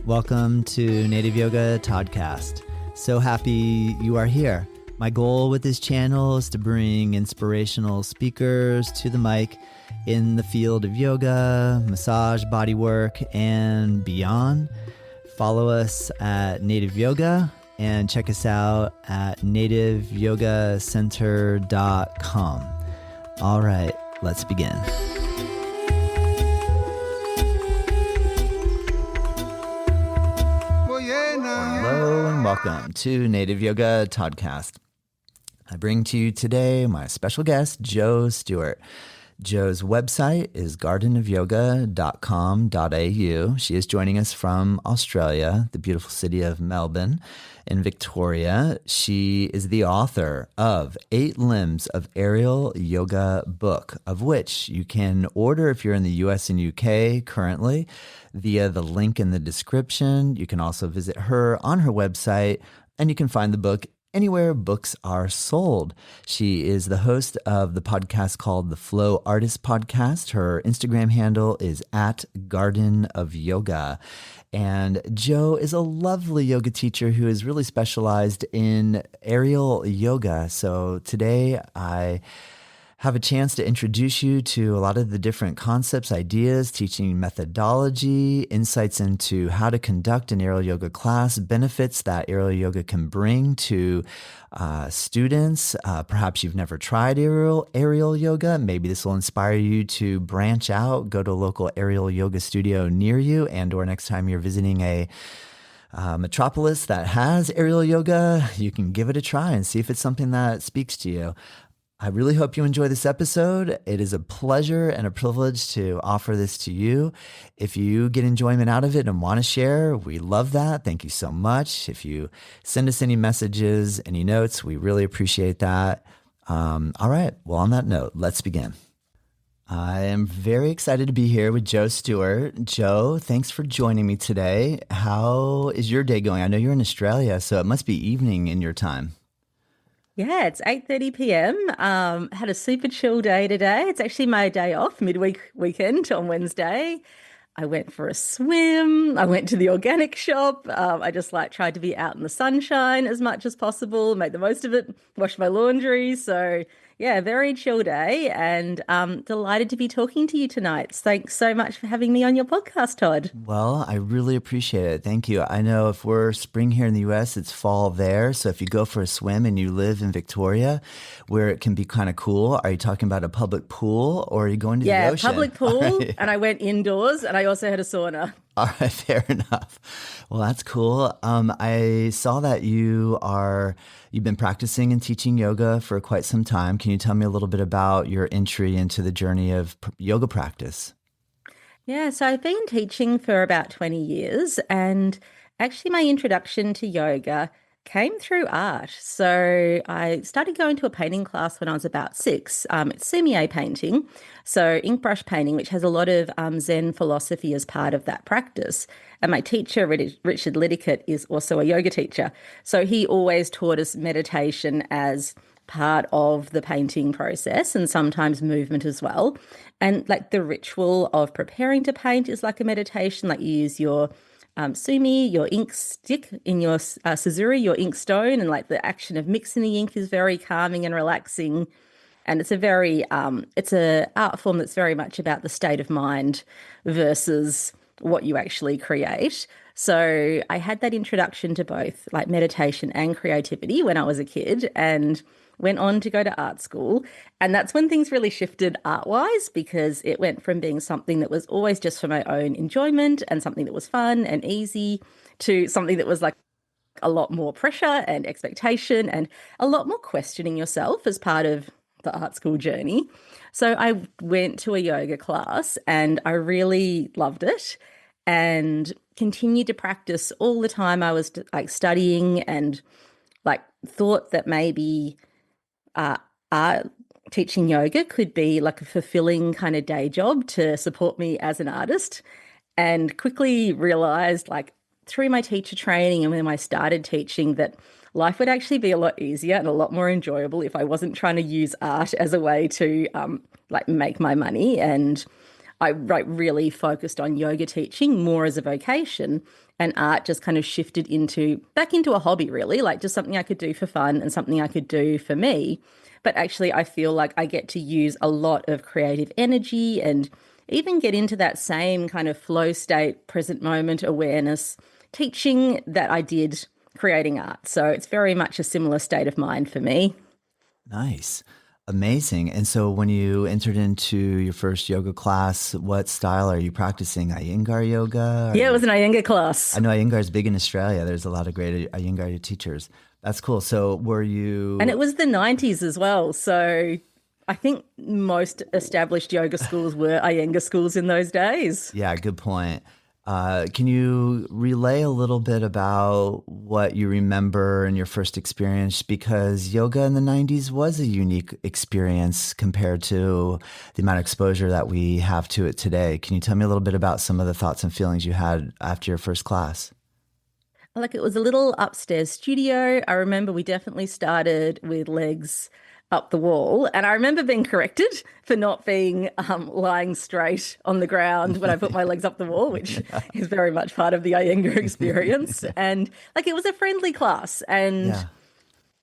Welcome to Native Yoga Toddcast. So happy you are here. My goal with this channel is to bring inspirational speakers to the mic in the field of yoga, massage, bodywork, and beyond. Follow us at Native Yoga and check us out at nativeyogacenter.com. All right, let's begin. Hello and welcome to Native Yoga Toddcast. I bring to you today my special guest, Jo Stewart. Jo's website is gardenofyoga.com.au. She is joining us from Australia, the beautiful city of Melbourne in Victoria. She is the author of 8 Limbs of Aerial Yoga book, of which you can order if you're in the US and UK currently via the link in the description. You can also visit her on her website, and you can find the book anywhere books are sold. She is the host of the podcast called the Flow Artist Podcast. Her Instagram handle is at Garden of Yoga. And Jo is a lovely yoga teacher who is really specialized in aerial yoga. So today I have a chance to introduce you to a lot of the different concepts, ideas, teaching methodology, insights into how to conduct an aerial yoga class, benefits that aerial yoga can bring to students. Perhaps you've never tried aerial yoga. Maybe this will inspire you to branch out, go to a local aerial yoga studio near you, and or next time you're visiting a metropolis that has aerial yoga, you can give it a try and see if it's something that speaks to you. I really hope you enjoy this episode. It is a pleasure and a privilege to offer this to you. If you get enjoyment out of it and want to share, we love that. Thank you so much. If you send us any messages, any notes, we really appreciate that. All right. Well, on that note, let's begin. I am very excited to be here with Jo Stewart. Jo, thanks for joining me today. How is your day going? I know you're in Australia, so it must be evening in your time. Yeah, it's 8:30 p.m. Had a super chill day today. It's actually my day off, weekend on Wednesday. I went for a swim. I went to the organic shop. I just tried to be out in the sunshine as much as possible, make the most of it, wash my laundry. So yeah, very chill day, and delighted to be talking to you tonight. Thanks so much for having me on your podcast, Todd. Well, I really appreciate it. Thank you. I know if we're spring here in the US, it's fall there. So if you go for a swim and you live in Victoria, where it can be kind of cool, are you talking about a public pool or are you going to the ocean? Yeah, public pool. Right. And I went indoors and I also had a sauna. All right, fair enough. Well, that's cool. I saw that you've been practicing and teaching yoga for quite some time. Can you tell me a little bit about your entry into the journey of yoga practice? Yeah, so I've been teaching for about 20 years, and actually my introduction to yoga came through art. So I started going to a painting class when I was about 6. It's semi-A painting, so ink brush painting, which has a lot of Zen philosophy as part of that practice. And my teacher, Richard Liddickett, is also a yoga teacher. So he always taught us meditation as part of the painting process, and sometimes movement as well. And the ritual of preparing to paint is like a meditation. You use your sumi, your ink stick in your scissori, your ink stone, and the action of mixing the ink is very calming and relaxing. And it's it's a art form that's very much about the state of mind versus what you actually create. So I had that introduction to both meditation and creativity when I was a kid, and went on to go to art school. And that's when things really shifted art-wise, because it went from being something that was always just for my own enjoyment and something that was fun and easy to something that was a lot more pressure and expectation and a lot more questioning yourself as part of the art school journey. So I went to a yoga class and I really loved it and continued to practice all the time. I was studying and thought that maybe teaching yoga could be a fulfilling kind of day job to support me as an artist, and quickly realized through my teacher training and when I started teaching that life would actually be a lot easier and a lot more enjoyable if I wasn't trying to use art as a way to make my money. And I really focused on yoga teaching more as a vocation, and art just kind of shifted back into a hobby, really, like just something I could do for fun and something I could do for me. But actually, I feel like I get to use a lot of creative energy and even get into that same kind of flow state, present moment awareness teaching that I did creating art. So it's very much a similar state of mind for me. Nice. Amazing. And so when you entered into your first yoga class, what style are you practicing? Iyengar yoga? Yeah, it was an Iyengar class. I know Iyengar is big in Australia. There's a lot of great Iyengar teachers. That's cool. So were And you, it was the 90s as well. So I think most established yoga schools were Iyengar schools in those days. yeah, good point. Can you relay a little bit about what you remember in your first experience? Because yoga in the 90s was a unique experience compared to the amount of exposure that we have to it today. Can you tell me a little bit about some of the thoughts and feelings you had after your first class? Like it was a little upstairs studio. I remember we definitely started with legs up the wall. And I remember being corrected for not being lying straight on the ground when I put my legs up the wall, which is very much part of the Iyengar experience. And like it was a friendly class and Yeah.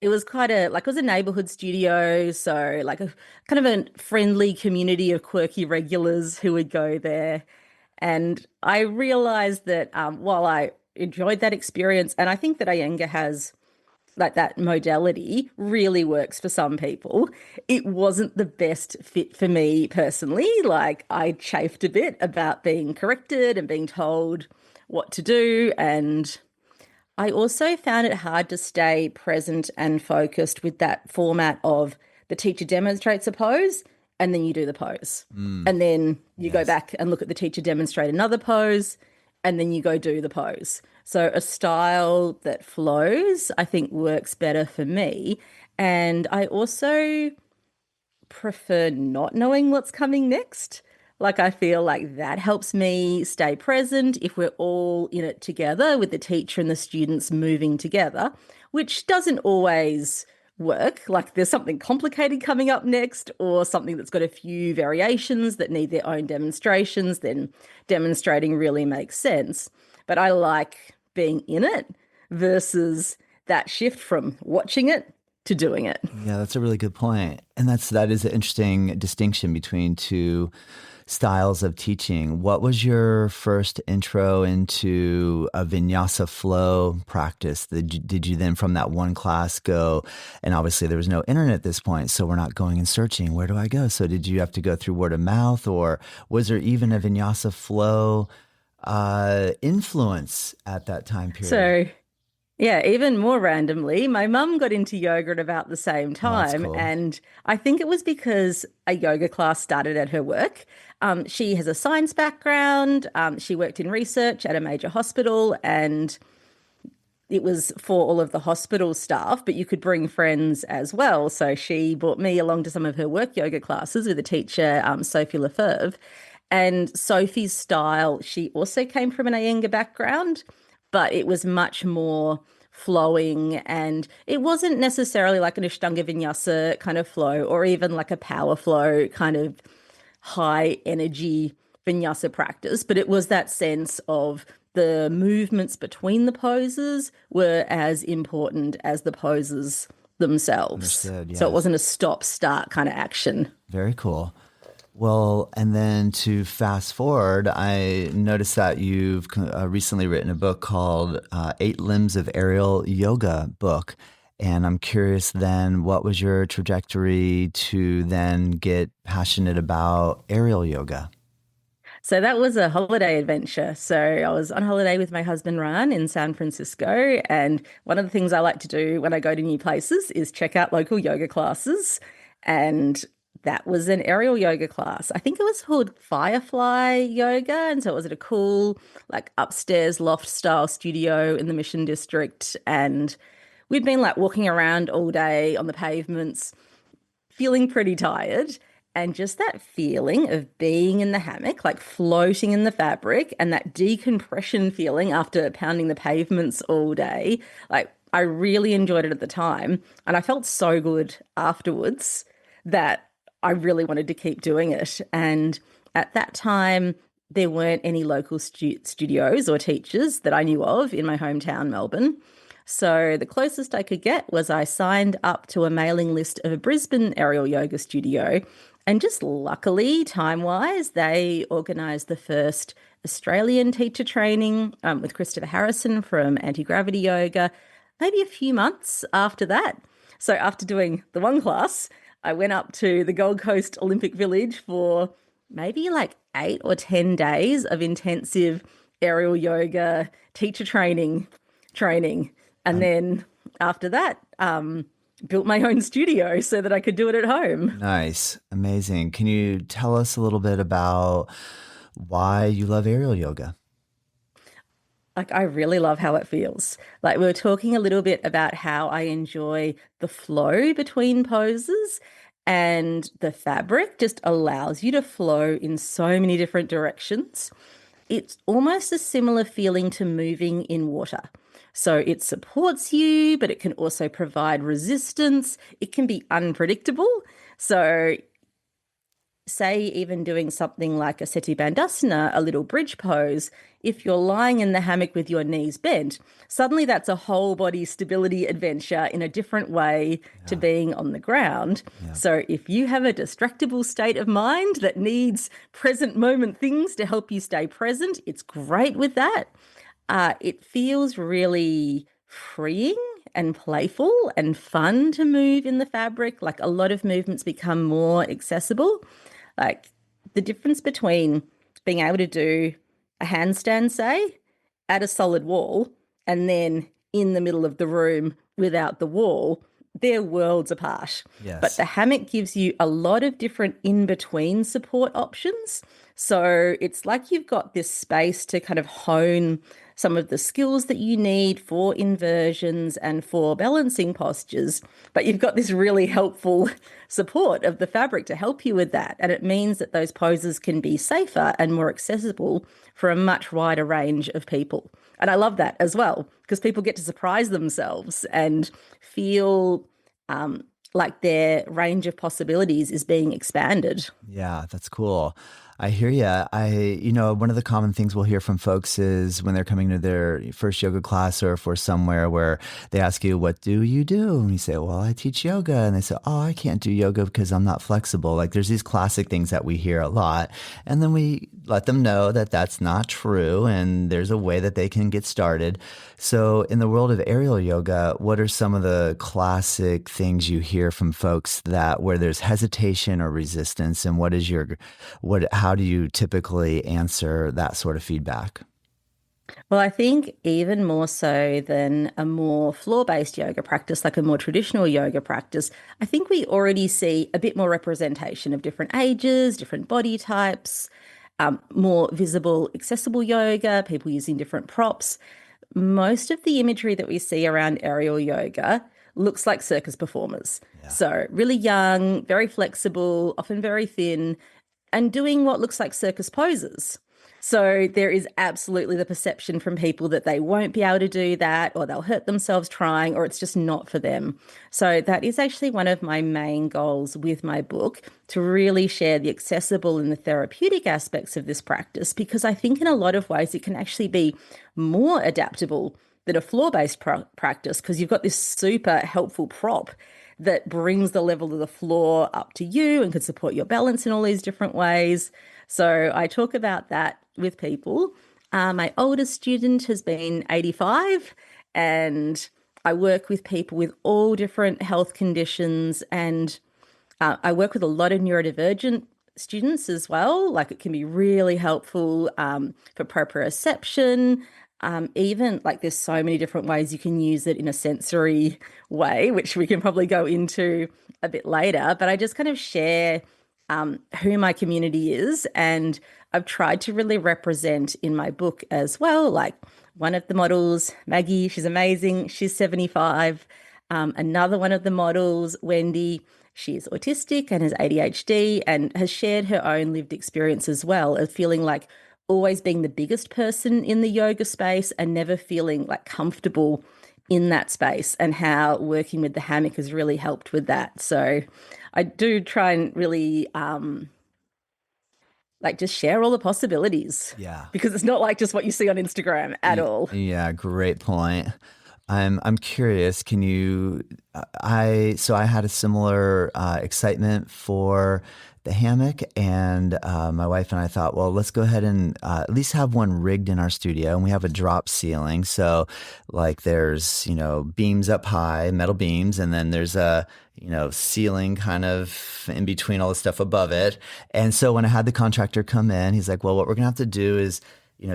it was it was a neighborhood studio. So like a kind of a friendly community of quirky regulars who would go there. And I realized that while I enjoyed that experience, and I think that Iyengar has like that modality really works for some people, it wasn't the best fit for me personally. Like I chafed a bit about being corrected and being told what to do. And I also found it hard to stay present and focused with that format of the teacher demonstrates a pose and then you do the pose. And then you go Yes. back and look at the teacher demonstrate another pose and then you go do the pose. So a style that flows, I think works better for me. And I also prefer not knowing what's coming next. Like, I feel like that helps me stay present if we're all in it together with the teacher and the students moving together, which doesn't always work. Like, there's something complicated coming up next, or something that's got a few variations that need their own demonstrations, then demonstrating really makes sense. But I like being in it versus that shift from watching it to doing it. Yeah, that's a really good point. And that is an interesting distinction between two styles of teaching. What was your first intro into a vinyasa flow practice? Did you then from that one class go, and obviously there was no internet at this point, so we're not going and searching, where do I go? So did you have to go through word of mouth, or was there even a vinyasa flow influence at that time period? So, yeah, even more randomly, my mum got into yoga at about the same Oh, that's time. cool. And I think it was because a yoga class started at her work. She has a science background. She worked in research at a major hospital, and it was for all of the hospital staff, but you could bring friends as well. So she brought me along to some of her work yoga classes with a teacher, Sophie Lefebvre. And Sophie's style, she also came from an Iyengar background, but it was much more flowing, and it wasn't necessarily like an Ashtanga Vinyasa kind of flow or even like a power flow kind of high energy vinyasa practice, but it was that sense of the movements between the poses were as important as the poses themselves. Understood. So it Yes. wasn't a stop start kind of action. Very cool. Well, and then to fast forward, I noticed that you've recently written a book called Eight Limbs of Aerial Yoga book. And I'm curious then, what was your trajectory to then get passionate about aerial yoga? So that was a holiday adventure. So I was on holiday with my husband Ryan in San Francisco, and one of the things I like to do when I go to new places is check out local yoga classes. And that was an aerial yoga class. I think it was called Firefly Yoga, and so it was at a cool, like upstairs loft style studio in the Mission District. And we'd been like walking around all day on the pavements, feeling pretty tired. And just that feeling of being in the hammock, like floating in the fabric, and that decompression feeling after pounding the pavements all day, like I really enjoyed it at the time. And I felt so good afterwards that I really wanted to keep doing it. And At that time, there weren't any local studios or teachers that I knew of in my hometown, Melbourne. So the closest I could get was I signed up to a mailing list of a Brisbane aerial yoga studio. And just luckily, time-wise, they organised the first Australian teacher training with Christopher Harrison from Anti-Gravity Yoga, maybe a few months after that. So after doing the one class, I went up to the Gold Coast Olympic Village for maybe like 8 or 10 days of intensive aerial yoga teacher training. And then after that, built my own studio so that I could do it at home. Nice. Amazing. Can you tell us a little bit about why you love aerial yoga? Like, I really love how it feels. Like, we were talking a little bit about how I enjoy the flow between poses, and the fabric just allows you to flow in so many different directions. It's almost a similar feeling to moving in water. So it supports you, but it can also provide resistance. It can be unpredictable. So say even doing something like a seti bandhasana, a little bridge pose, if you're lying in the hammock with your knees bent, suddenly that's a whole body stability adventure in a different way to being on the ground. Yeah. So if you have a distractible state of mind that needs present moment things to help you stay present, it's great with that. It feels really freeing and playful and fun to move in the fabric. Like, a lot of movements become more accessible. Like, the difference between being able to do a handstand, say, at a solid wall and then in the middle of the room without the wall, they're worlds apart. Yes. But the hammock gives you a lot of different in-between support options. So it's like you've got this space to kind of hone some of the skills that you need for inversions and for balancing postures, but you've got this really helpful support of the fabric to help you with that. And it means that those poses can be safer and more accessible for a much wider range of people. And I love that as well, because people get to surprise themselves and feel like their range of possibilities is being expanded. Yeah, that's cool. I hear you. One of the common things we'll hear from folks is when they're coming to their first yoga class, or if we're somewhere where they ask you, what do you do? And you say, well, I teach yoga. And they say, oh, I can't do yoga because I'm not flexible. Like, there's these classic things that we hear a lot. And then we let them know that that's not true, and there's a way that they can get started. So in the world of aerial yoga, what are some of the classic things you hear from folks that where there's hesitation or resistance, and how do you typically answer that sort of feedback? Well, I think even more so than a more floor-based yoga practice, like a more traditional yoga practice, I think we already see a bit more representation of different ages, different body types, more visible, accessible yoga, people using different props. Most of the imagery that we see around aerial yoga looks like circus performers. Yeah. So really young, very flexible, often very thin, and doing what looks like circus poses. So there is absolutely the perception from people that they won't be able to do that, or they'll hurt themselves trying, or it's just not for them. So that is actually one of my main goals with my book, to really share the accessible and the therapeutic aspects of this practice, because I think in a lot of ways it can actually be more adaptable than a floor-based practice, because you've got this super helpful prop that brings the level of the floor up to you and can support your balance in all these different ways. So I talk about that with people. My oldest student has been 85, and I work with people with all different health conditions, and I work with a lot of neurodivergent students as well. Like, it can be really helpful for proprioception. Even like, there's so many different ways you can use it in a sensory way, which we can probably go into a bit later. But I just kind of share who my community is, and I've tried to really represent in my book as well. Like, one of the models, Maggie, she's amazing. She's 75. Another one of the models, Wendy, she's autistic and has ADHD and has shared her own lived experience as well of feeling like always being the biggest person in the yoga space and never feeling like comfortable in that space, and how working with the hammock has really helped with that. So I do try and really like just share all the possibilities Yeah. because it's not like just what you see on Instagram at all. Yeah, great point. I'm curious. Can you? I had a similar excitement for the hammock, and my wife and I thought, well, let's go ahead and at least have one rigged in our studio, and we have a drop ceiling. So, like, there's beams up high, metal beams, and then there's a ceiling kind of in between all the stuff above it. And so when I had the contractor come in, he's like, well, what we're gonna have to do is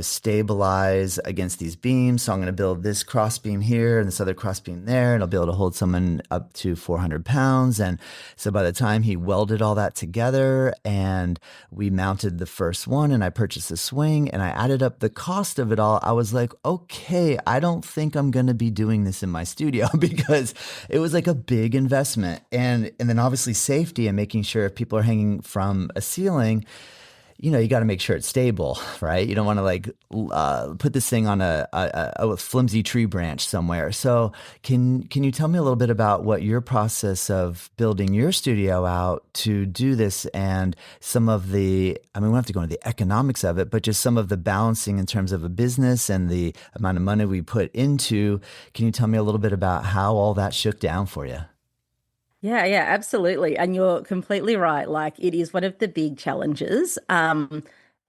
stabilize against these beams. So I'm going to build this cross beam here and this other cross beam there, and I'll be able to hold someone up to 400 pounds. And so by the time he welded all that together and we mounted the first one and I purchased a swing and I added up the cost of it all, I was like, okay, I don't think I'm going to be doing this in my studio because it was like a big investment. And then obviously safety and making sure if people are hanging from a ceiling, you got to make sure it's stable, right? You don't want to put this thing on a flimsy tree branch somewhere. So can you tell me a little bit about what your process of building your studio out to do this and some of the, I mean, we don't have to go into the economics of it, but just some of the balancing in terms of a business and the amount of money we put into. Can you tell me a little bit about how all that shook down for you? Yeah, yeah, absolutely. And you're completely right. Like it is one of the big challenges.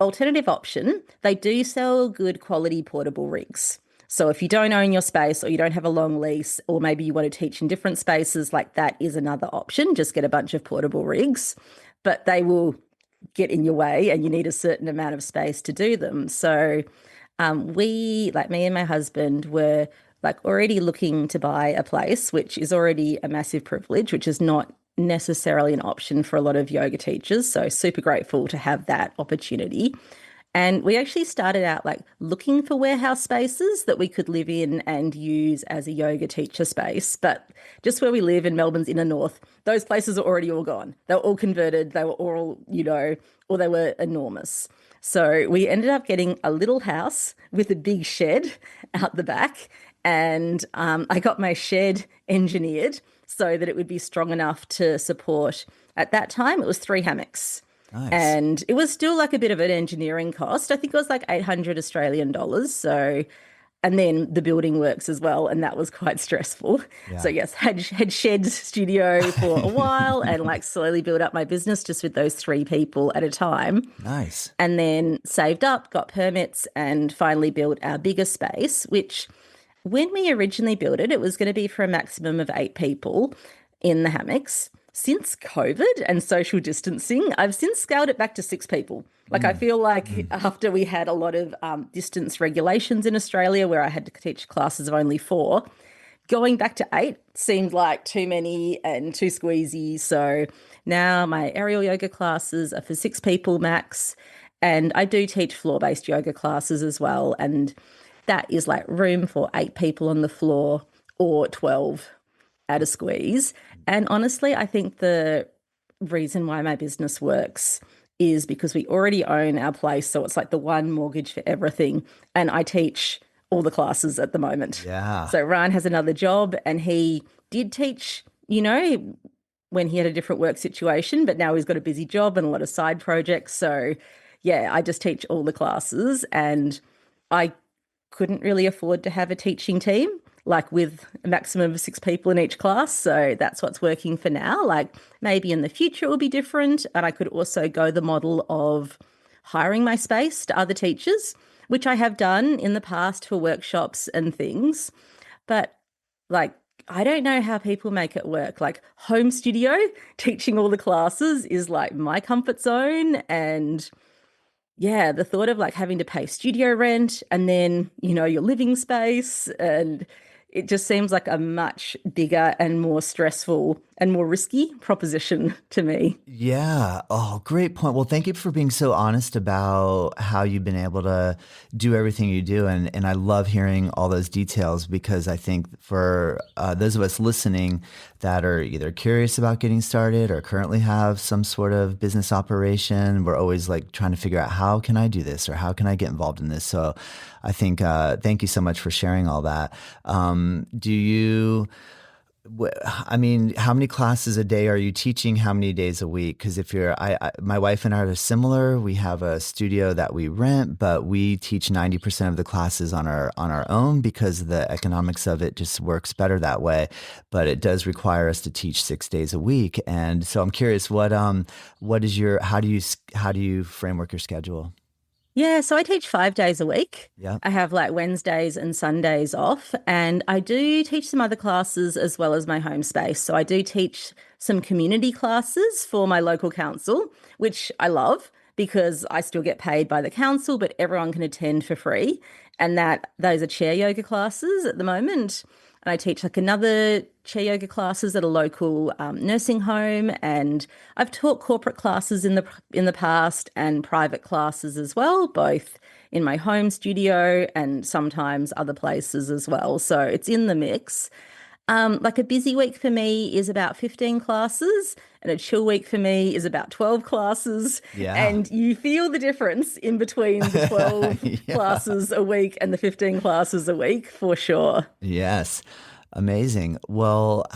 Alternative option, they do sell good quality portable rigs. So if you don't own your space or you don't have a long lease, or maybe you want to teach in different spaces, like that is another option. Just get a bunch of portable rigs, but they will get in your way and you need a certain amount of space to do them. So like me and my husband, were like already looking to buy a place, which is already a massive privilege, which is not necessarily an option for a lot of yoga teachers. So super grateful to have that opportunity. And we actually started out like looking for warehouse spaces that we could live in and use as a yoga teacher space. But just where we live in Melbourne's inner north, those places are already all gone. They were all converted. They were all, or they were enormous. So we ended up getting a little house with a big shed out the back. And I got my shed engineered so that it would be strong enough to support, at that time, it was 3 hammocks. Nice. And it was still like a bit of an engineering cost. I think it was like 800 Australian dollars. So, and then the building works as well. And that was quite stressful. So, Yeah. yes, had shed studio for a while and like slowly built up my business just with those 3 people at a time. Nice. And then saved up, got permits, and finally built our bigger space, which when we originally built it, it was going to be for a maximum of 8 people in the hammocks. Since COVID and social distancing, I've since scaled it back to 6 people. Like, I feel like after we had a lot of distance regulations in Australia where I had to teach classes of only 4, going back to 8 seemed like too many and too squeezy. So now my aerial yoga classes are for 6 people max. And I do teach floor-based yoga classes as well. And that is like room for 8 people on the floor or 12 at a squeeze. And honestly, I think the reason why my business works is because we already own our place. So it's like the one mortgage for everything. And I teach all the classes at the moment. Yeah. So Ryan has another job and he did teach, when he had a different work situation, but now he's got a busy job and a lot of side projects. So yeah, I just teach all the classes and I couldn't really afford to have a teaching team, like with a maximum of 6 people in each class. So that's what's working for now. Like maybe in the future it will be different. And I could also go the model of hiring my space to other teachers, which I have done in the past for workshops and things. But like, I don't know how people make it work. Like home studio, teaching all the classes is like my comfort zone. And yeah, the thought of like having to pay studio rent and then, your living space, and it just seems like a much bigger and more stressful and more risky proposition to me. Yeah. Oh, great point. Well, thank you for being so honest about how you've been able to do everything you do. And I love hearing all those details because I think for those of us listening that are either curious about getting started or currently have some sort of business operation, we're always like trying to figure out how can I do this or how can I get involved in this? So I think thank you so much for sharing all that. Do you I mean, how many classes a day are you teaching? How many days a week? Because if you're, my wife and I are similar. We have a studio that we rent, but we teach 90% of the classes on our own because the economics of it just works better that way. But it does require us to teach 6 days a week. And so I'm curious, what is your, how do you framework your schedule? Yeah, so I teach 5 days a week. Yeah. I have like Wednesdays and Sundays off, and I do teach some other classes as well as my home space. So I do teach some community classes for my local council, which I love because I still get paid by the council, but everyone can attend for free. And that those are chair yoga classes at the moment. And I teach like another chair yoga classes at a local nursing home, and I've taught corporate classes in the past and private classes as well, both in my home studio and sometimes other places as well. So it's in the mix. Like a busy week for me is about 15 classes, and a chill week for me is about 12 classes. Yeah. And you feel the difference in between the 12 Yeah. classes a week and the 15 classes a week for sure. Yes. Amazing. Well,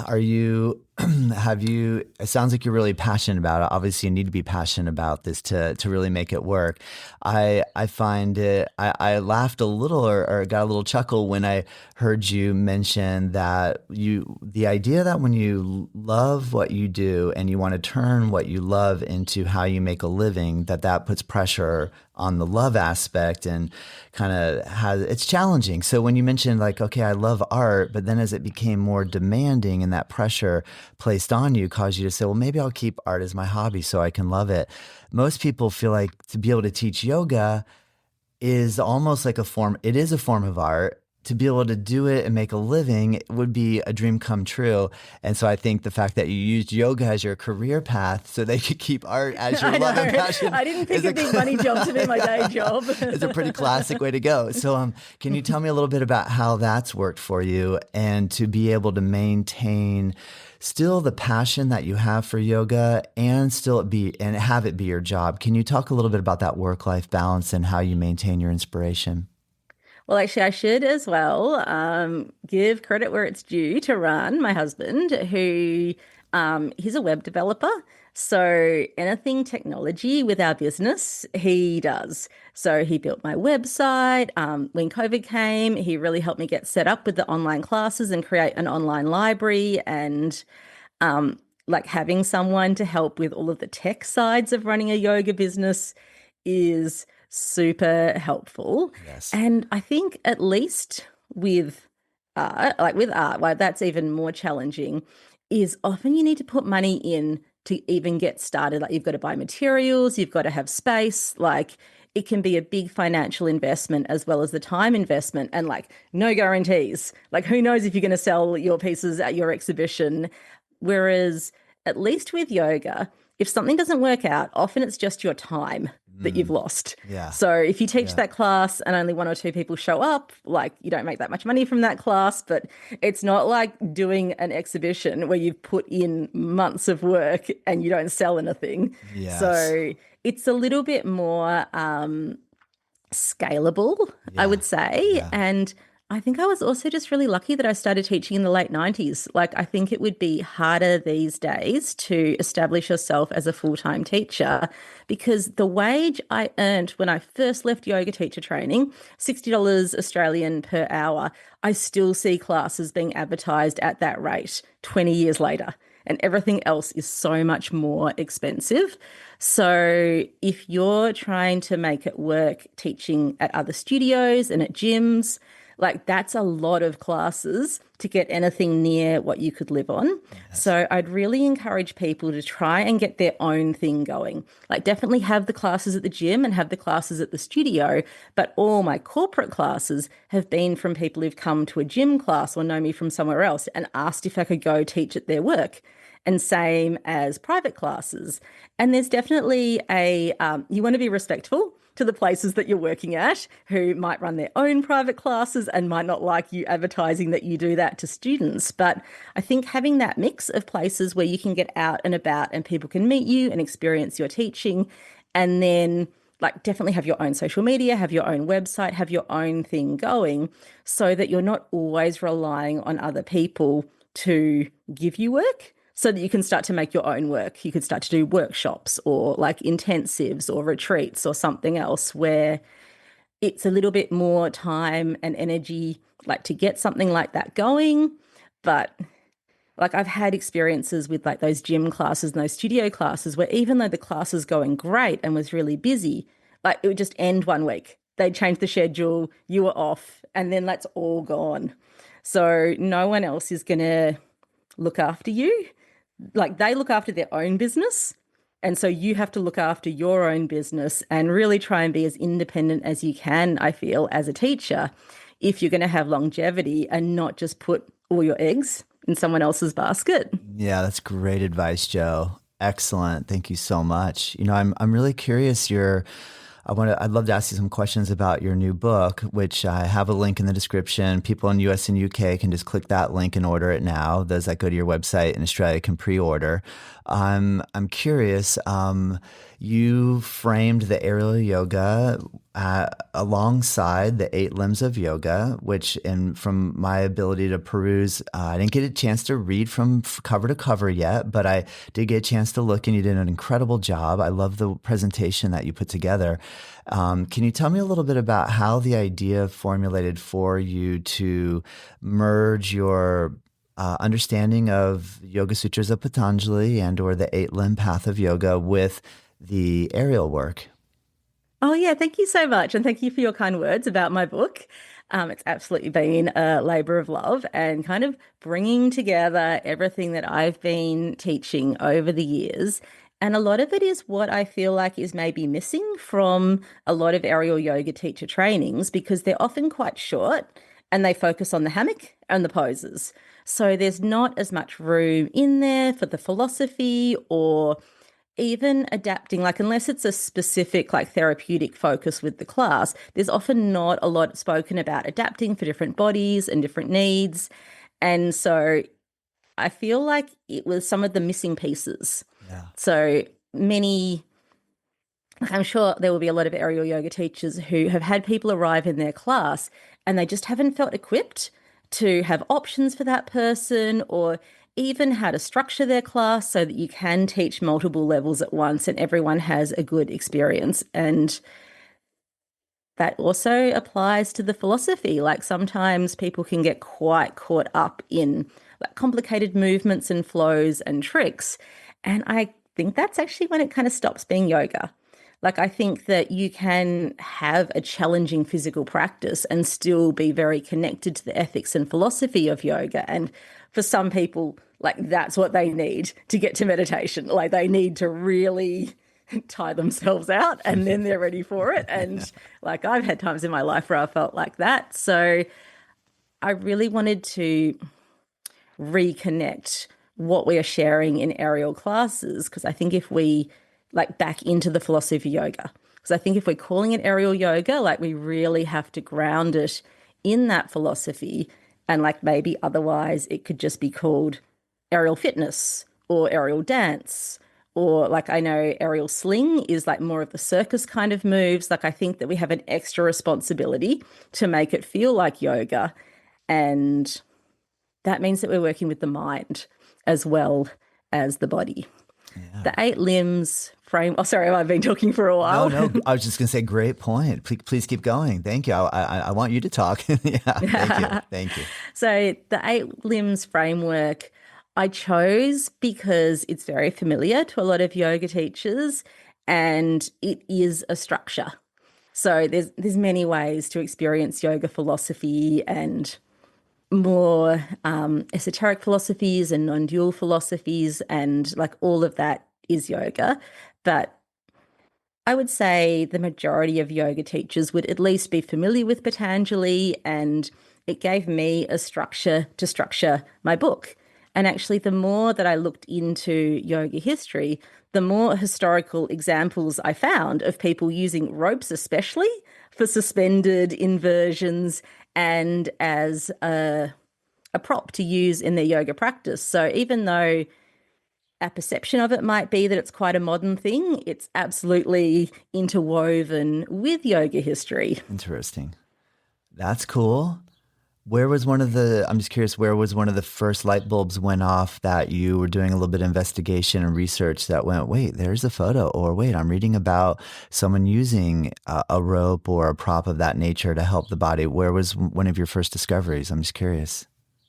it sounds like you're really passionate about it. Obviously, you need to be passionate about this to really make it work. I find I laughed a little or got a little chuckle when I heard you mention that the idea that when you love what you do and you want to turn what you love into how you make a living, that puts pressure on the love aspect and kind of it's challenging. So when you mentioned like, okay, I love art, but then as it became more demanding and that pressure placed on you caused you to say, well, maybe I'll keep art as my hobby so I can love it. Most people feel like to be able to teach yoga is almost like it is a form of art. To be able to do it and make a living would be a dream come true. And so I think the fact that you used yoga as your career path so they could keep art as your I love and know. passion I didn't pick a big money job to be my day job. it's a pretty classic way to go. So can you tell me a little bit about how that's worked for you and to be able to maintain still the passion that you have for yoga and have it be your job? Can you talk a little bit about that work-life balance and how you maintain your inspiration? Well, actually, I should as well give credit where it's due to Ran, my husband, who he's a web developer. So anything technology with our business, he does. So he built my website. When COVID came, he really helped me get set up with the online classes and create an online library and like having someone to help with all of the tech sides of running a yoga business is super helpful. Yes. And I think at least with art, why that's even more challenging is often you need to put money in to even get started. Like you've got to buy materials, you've got to have space, like it can be a big financial investment as well as the time investment and like no guarantees. Like who knows if you're going to sell your pieces at your exhibition. Whereas at least with yoga, if something doesn't work out, often it's just your time that you've lost. Yeah. So if you teach Yeah. that class and only one or two people show up, like you don't make that much money from that class, but it's not like doing an exhibition where you've put in months of work and you don't sell anything. Yes. So it's a little bit more scalable, I Yeah. would say. Yeah. And I think I was also just really lucky that I started teaching in the late 90s. Like, I think it would be harder these days to establish yourself as a full-time teacher because the wage I earned when I first left yoga teacher training, $60 Australian per hour, I still see classes being advertised at that rate 20 years later. And everything else is so much more expensive. So if you're trying to make it work teaching at other studios and at gyms, like that's a lot of classes to get anything near what you could live on. Yes. So I'd really encourage people to try and get their own thing going. Like definitely have the classes at the gym and have the classes at the studio. But all my corporate classes have been from people who've come to a gym class or know me from somewhere else and asked if I could go teach at their work. And same as private classes. And there's definitely you want to be respectful to the places that you're working at who might run their own private classes and might not like you advertising that you do that to students. But I think having that mix of places where you can get out and about and people can meet you and experience your teaching, and then like definitely have your own social media, have your own website, have your own thing going so that you're not always relying on other people to give you work so that you can start to make your own work. You could start to do workshops or like intensives or retreats or something else where it's a little bit more time and energy like to get something like that going. But like I've had experiences with like those gym classes and those studio classes where even though the class was going great and was really busy, like it would just end one week. They'd change the schedule, you were off, and then that's all gone. So no one else is going to look after you. Like they look after their own business. And so you have to look after your own business and really try and be as independent as you can, I feel, as a teacher, if you're going to have longevity and not just put all your eggs in someone else's basket. Yeah, that's great advice, Jo. Excellent. Thank you so much. I'm really curious. I'd love to ask you some questions about your new book, which I have a link in the description. People in US and UK can just click that link and order it now. Those that go to your website in Australia can pre-order. I'm curious. You framed the aerial yoga alongside the 8 limbs of yoga, which, and from my ability to peruse, I didn't get a chance to read from cover to cover yet, but I did get a chance to look, and you did an incredible job. I love the presentation that you put together. Can you tell me a little bit about how the idea formulated for you to merge your understanding of Yoga Sutras of Patanjali and or the 8-limb path of yoga with the aerial work? Oh, yeah. Thank you so much. And thank you for your kind words about my book. It's absolutely been a labor of love and kind of bringing together everything that I've been teaching over the years. And a lot of it is what I feel like is maybe missing from a lot of aerial yoga teacher trainings because they're often quite short and they focus on the hammock and the poses. So there's not as much room in there for the philosophy or even adapting, like unless it's a specific like therapeutic focus with the class, there's often not a lot spoken about adapting for different bodies and different needs. And so I feel like it was some of the missing pieces. Yeah. So many, I'm sure there will be a lot of aerial yoga teachers who have had people arrive in their class and they just haven't felt equipped to have options for that person or even how to structure their class so that you can teach multiple levels at once and everyone has a good experience. And that also applies to the philosophy. Like sometimes people can get quite caught up in like complicated movements and flows and tricks. And I think that's actually when it kind of stops being yoga. Like I think that you can have a challenging physical practice and still be very connected to the ethics and philosophy of yoga. And for some people, like that's what they need to get to meditation. Like they need to really tire themselves out and then they're ready for it. And like I've had times in my life where I felt like that. So I really wanted to reconnect what we are sharing in aerial classes because I think if we like back into the philosophy of yoga, because I think if we're calling it aerial yoga, like we really have to ground it in that philosophy. And like maybe otherwise it could just be called aerial fitness or aerial dance, or like I know aerial sling is like more of the circus kind of moves. Like I think that we have an extra responsibility to make it feel like yoga. And that means that we're working with the mind as well as the body. Yeah. The 8 limbs frame. Oh, sorry, I've been talking for a while. No, I was just going to say, great point. Please keep going. Thank you. I want you to talk. Yeah, thank you. So the 8 limbs framework I chose because it's very familiar to a lot of yoga teachers and it is a structure. So there's many ways to experience yoga philosophy and more esoteric philosophies and non-dual philosophies and like all of that is yoga. But I would say the majority of yoga teachers would at least be familiar with Patanjali and it gave me a structure to structure my book. And actually, the more that I looked into yoga history, the more historical examples I found of people using ropes, especially for suspended inversions and as a prop to use in their yoga practice. So even though our perception of it might be that it's quite a modern thing, it's absolutely interwoven with yoga history. Interesting. That's cool. Where was one of the, I'm just curious, where was one of the first light bulbs went off that you were doing a little bit of investigation and research that went, wait, there's a photo, or wait, I'm reading about someone using a rope or a prop of that nature to help the body. Where was one of your first discoveries? I'm just curious.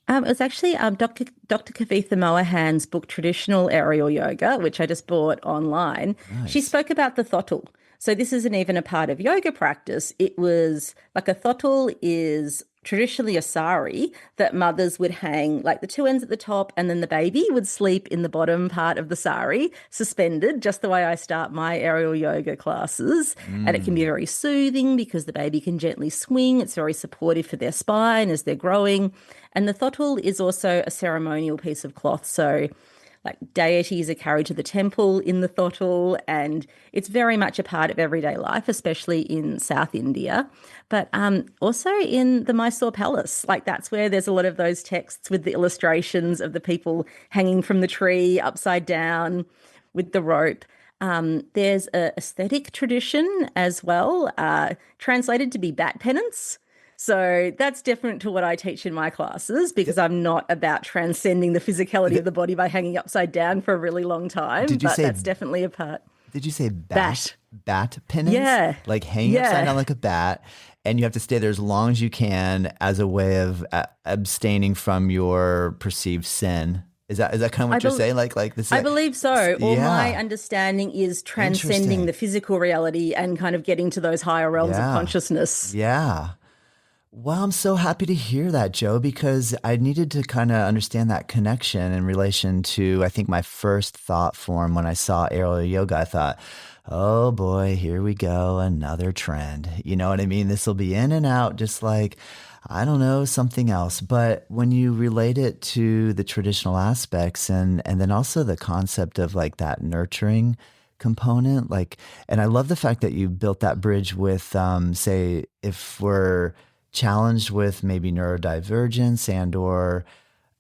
It was actually Dr. Kavitha Moahan's book, Traditional Aerial Yoga, which I just bought online. She Nice. spoke about the thotul. So this isn't even a part of yoga practice. It was like a thotul is traditionally a sari that mothers would hang like the two ends at the top, and then the baby would sleep in the bottom part of the sari, suspended, just the way I start my aerial yoga classes. And it can be Mm. very soothing because the baby can gently swing. It's very supportive for their spine as they're growing. And the thotul is also a ceremonial piece of cloth. So like deities are carried to the temple in the thotul, and it's very much a part of everyday life, especially in South India, but also in the Mysore Palace. Like that's where there's a lot of those texts with the illustrations of the people hanging from the tree upside down with the rope. There's a aesthetic tradition as well, translated to be bat penance. So that's different to what I teach in my classes because I'm not about transcending the physicality of the body by hanging upside down for a really long time, Did you but say that's definitely a part. Did you say bat? Bat. Bat penance? Yeah. Like hanging upside Yeah. down like a bat, and you have to stay there as long as you can as a way of abstaining from your perceived sin. Is that kind of I, what you're bel saying? Like this? I believe so. Or my Yeah. understanding is transcending Interesting. the physical reality and kind of getting to those higher realms of Yeah. consciousness. Yeah. Well, I'm so happy to hear that, Joe, because I needed to kind of understand that connection in relation to, I think, my first thought form when I saw aerial yoga. I thought, oh boy, here we go, another trend. You know what I mean? This will be in and out, just like, I don't know, something else. But when you relate it to the traditional aspects and then also the concept of like that nurturing component, like, and I love the fact that you built that bridge with, say, if we're challenged with maybe neurodivergence and or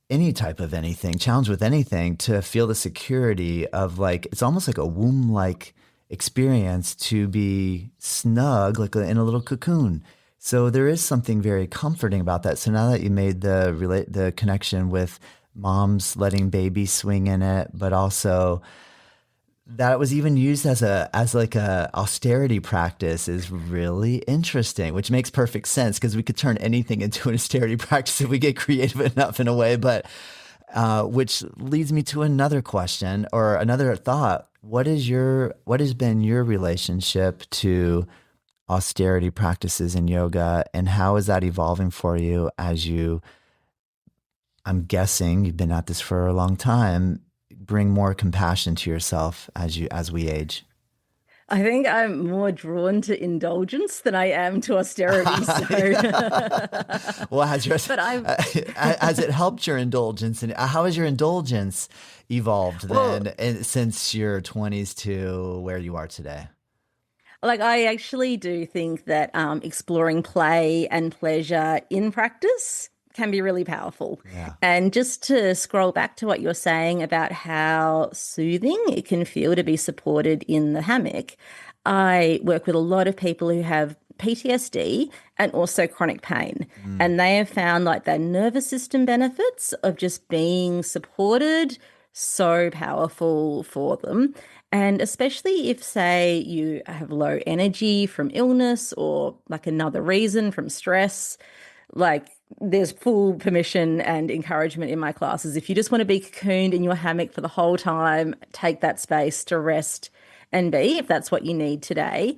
any type of anything, challenged with anything, to feel the security of like it's almost like a womb like experience to be snug like in a little cocoon. So there is something very comforting about that. So now that you made the connection with moms letting babies swing in it, but also that was even used as like a austerity practice is really interesting, which makes perfect sense because we could turn anything into an austerity practice if we get creative enough in a way. But which leads me to another question or another thought. What has been your relationship to austerity practices in yoga, and how is that evolving for you as you, I'm guessing you've been at this for a long time, bring more compassion to yourself as we age? I think I'm more drawn to indulgence than I am to austerity. So, Well, has yours but I've, has it helped your indulgence, and how has your indulgence evolved well, then since your 20s to where you are today? like I actually do think that exploring play and pleasure in practice can be really powerful. Yeah. And just to scroll back to what you're saying about how soothing it can feel to be supported in the hammock, I work with a lot of people who have PTSD and also chronic pain. Mm. And they have found like their nervous system benefits of just being supported so powerful for them. And especially if, say, you have low energy from illness or like another reason from stress, like there's full permission and encouragement in my classes. If you just want to be cocooned in your hammock for the whole time, take that space to rest and be, if that's what you need today.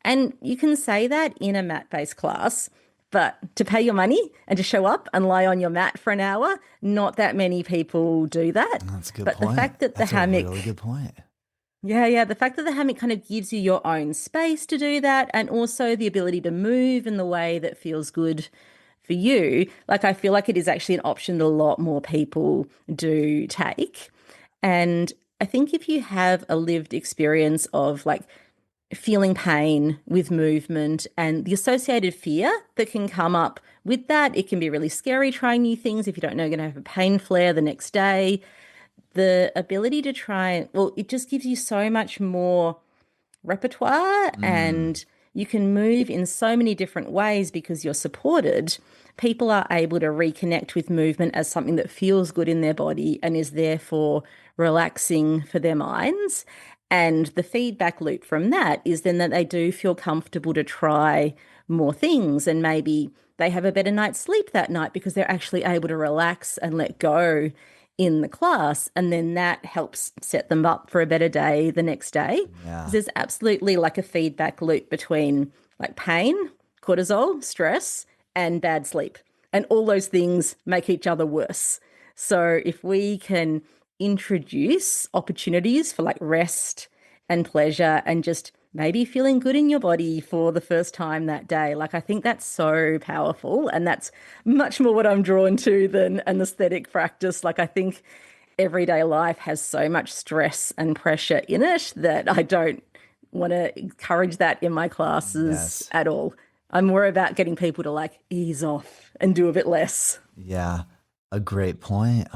And you can say that in a mat-based class, but to pay your money and to show up and lie on your mat for an hour, not that many people do that. That's a good But the point. fact that the That's a really hammock good point. yeah, the fact that the hammock kind of gives you your own space to do that and also the ability to move in the way that feels good for you. Like, I feel like it is actually an option that a lot more people do take. And I think if you have a lived experience of like feeling pain with movement and the associated fear that can come up with that, it can be really scary trying new things if you don't know you're going to have a pain flare the next day. The ability to try, well, it just gives you so much more repertoire Mm. and you can move in so many different ways because you're supported. People are able to reconnect with movement as something that feels good in their body and is therefore relaxing for their minds. And the feedback loop from that is then that they do feel comfortable to try more things, and maybe they have a better night's sleep that night because they're actually able to relax and let go in the class. And then that helps set them up for a better day the next day. Because Yeah. there's absolutely like a feedback loop between like pain, cortisol, stress, and bad sleep. And all those things make each other worse. So if we can introduce opportunities for like rest and pleasure and just maybe feeling good in your body for the first time that day, like I think that's so powerful. And that's much more what I'm drawn to than an aesthetic practice. Like I think everyday life has so much stress and pressure in it that I don't want to encourage that in my classes Yes. at all. I'm more about getting people to like ease off and do a bit less. Yeah. A great point.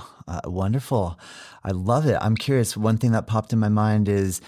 Wonderful. I love it. I'm curious. One thing that popped in my mind is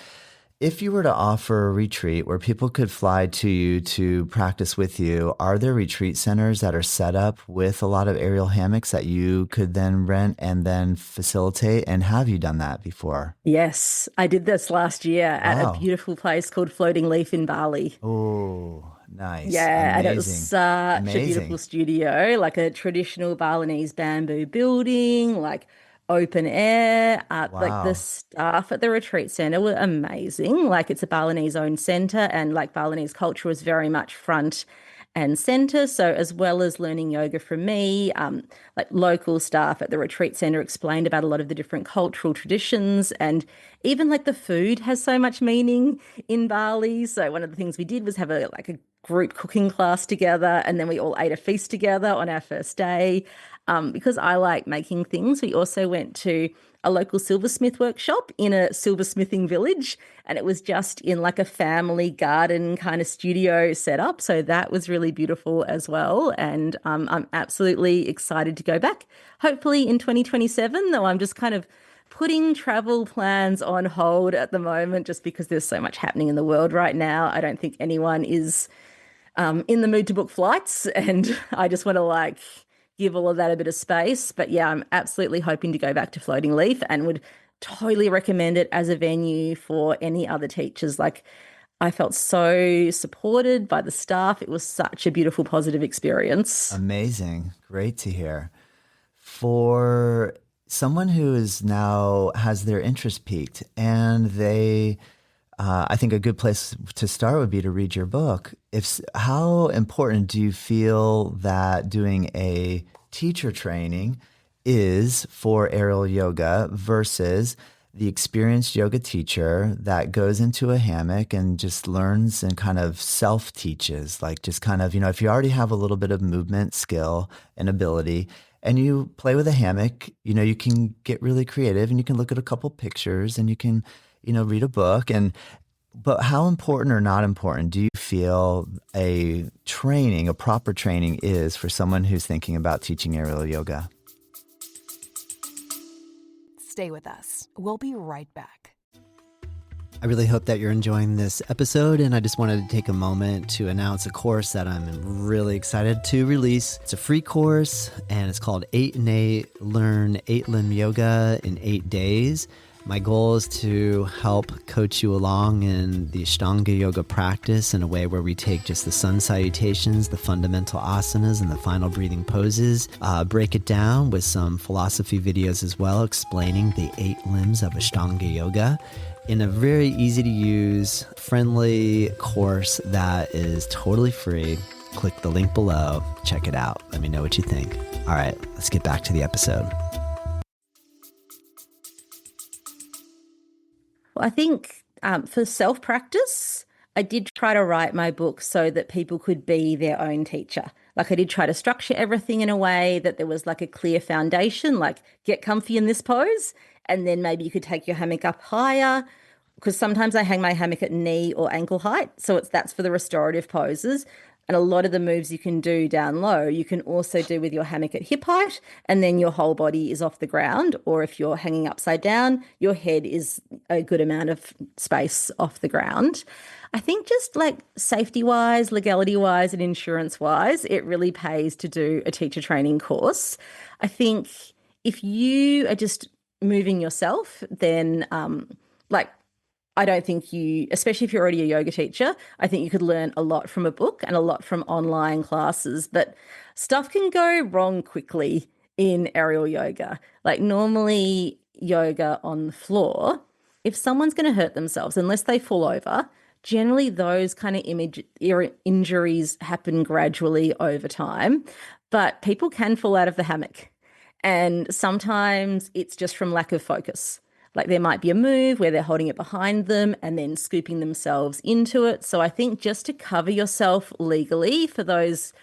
if you were to offer a retreat where people could fly to you to practice with you, are there retreat centers that are set up with a lot of aerial hammocks that you could then rent and then facilitate? And have you done that before? Yes, I did this last year at a Wow. beautiful place called Floating Leaf in Bali. Oh, nice. Yeah, and it was Amazing. such a beautiful Amazing. studio, like a traditional Balinese bamboo building, like open air. Like the Wow. staff at the retreat center were amazing. Like it's a Balinese owned center, and like Balinese culture was very much front and center. So as well as learning yoga from me, like local staff at the retreat center explained about a lot of the different cultural traditions, and even like the food has so much meaning in Bali. So one of the things we did was have a group cooking class together, and then we all ate a feast together on our first day. Because I like making things, we also went to a local silversmith workshop in a silversmithing village, and it was just in like a family garden kind of studio setup. So that was really beautiful as well. And I'm absolutely excited to go back, hopefully in 2027, though I'm just kind of putting travel plans on hold at the moment just because there's so much happening in the world right now. I don't think anyone is in the mood to book flights, and I just want to like give all of that a bit of space. But yeah, I'm absolutely hoping to go back to Floating Leaf and would totally recommend it as a venue for any other teachers. Like I felt so supported by the staff. It was such a beautiful, positive experience. Amazing. Great to hear. For someone who is now has their interest peaked and they I think a good place to start would be to read your book. How important do you feel that doing a teacher training is for aerial yoga versus the experienced yoga teacher that goes into a hammock and just learns and kind of self teaches, like just kind of, if you already have a little bit of movement skill and ability and you play with a hammock, you can get really creative and you can look at a couple pictures and you can, read a book but how important or not important do you feel a proper training is for someone who's thinking about teaching aerial yoga? Stay with us. We'll be right back. I really hope that you're enjoying this episode, and I just wanted to take a moment to announce a course that I'm really excited to release. It's a free course, and it's called 8 in 8 Learn 8 Limb Yoga in 8 Days. My goal is to help coach you along in the Ashtanga yoga practice in a way where we take just the sun salutations, the fundamental asanas, and the final breathing poses, break it down with some philosophy videos as well, explaining the 8 limbs of Ashtanga yoga in a very easy to use, friendly course that is totally free. Click the link below, check it out. Let me know what you think. All right, let's get back to the episode. Well, I think for self practice, I did try to write my book so that people could be their own teacher. Like I did try to structure everything in a way that there was like a clear foundation, like get comfy in this pose, and then maybe you could take your hammock up higher. Because sometimes I hang my hammock at knee or ankle height, so that's for the restorative poses. And a lot of the moves you can do down low, you can also do with your hammock at hip height, and then your whole body is off the ground. Or if you're hanging upside down, your head is a good amount of space off the ground. I think just like safety wise, legality wise, and insurance wise, it really pays to do a teacher training course. I think if you are just moving yourself, then like I don't think you, especially if you're already a yoga teacher, I think you could learn a lot from a book and a lot from online classes. But stuff can go wrong quickly in aerial yoga. Like normally, yoga on the floor, if someone's going to hurt themselves, unless they fall over, generally those kind of injuries happen gradually over time. But people can fall out of the hammock. And sometimes it's just from lack of focus. Like there might be a move where they're holding it behind them and then scooping themselves into it. So I think just to cover yourself legally for those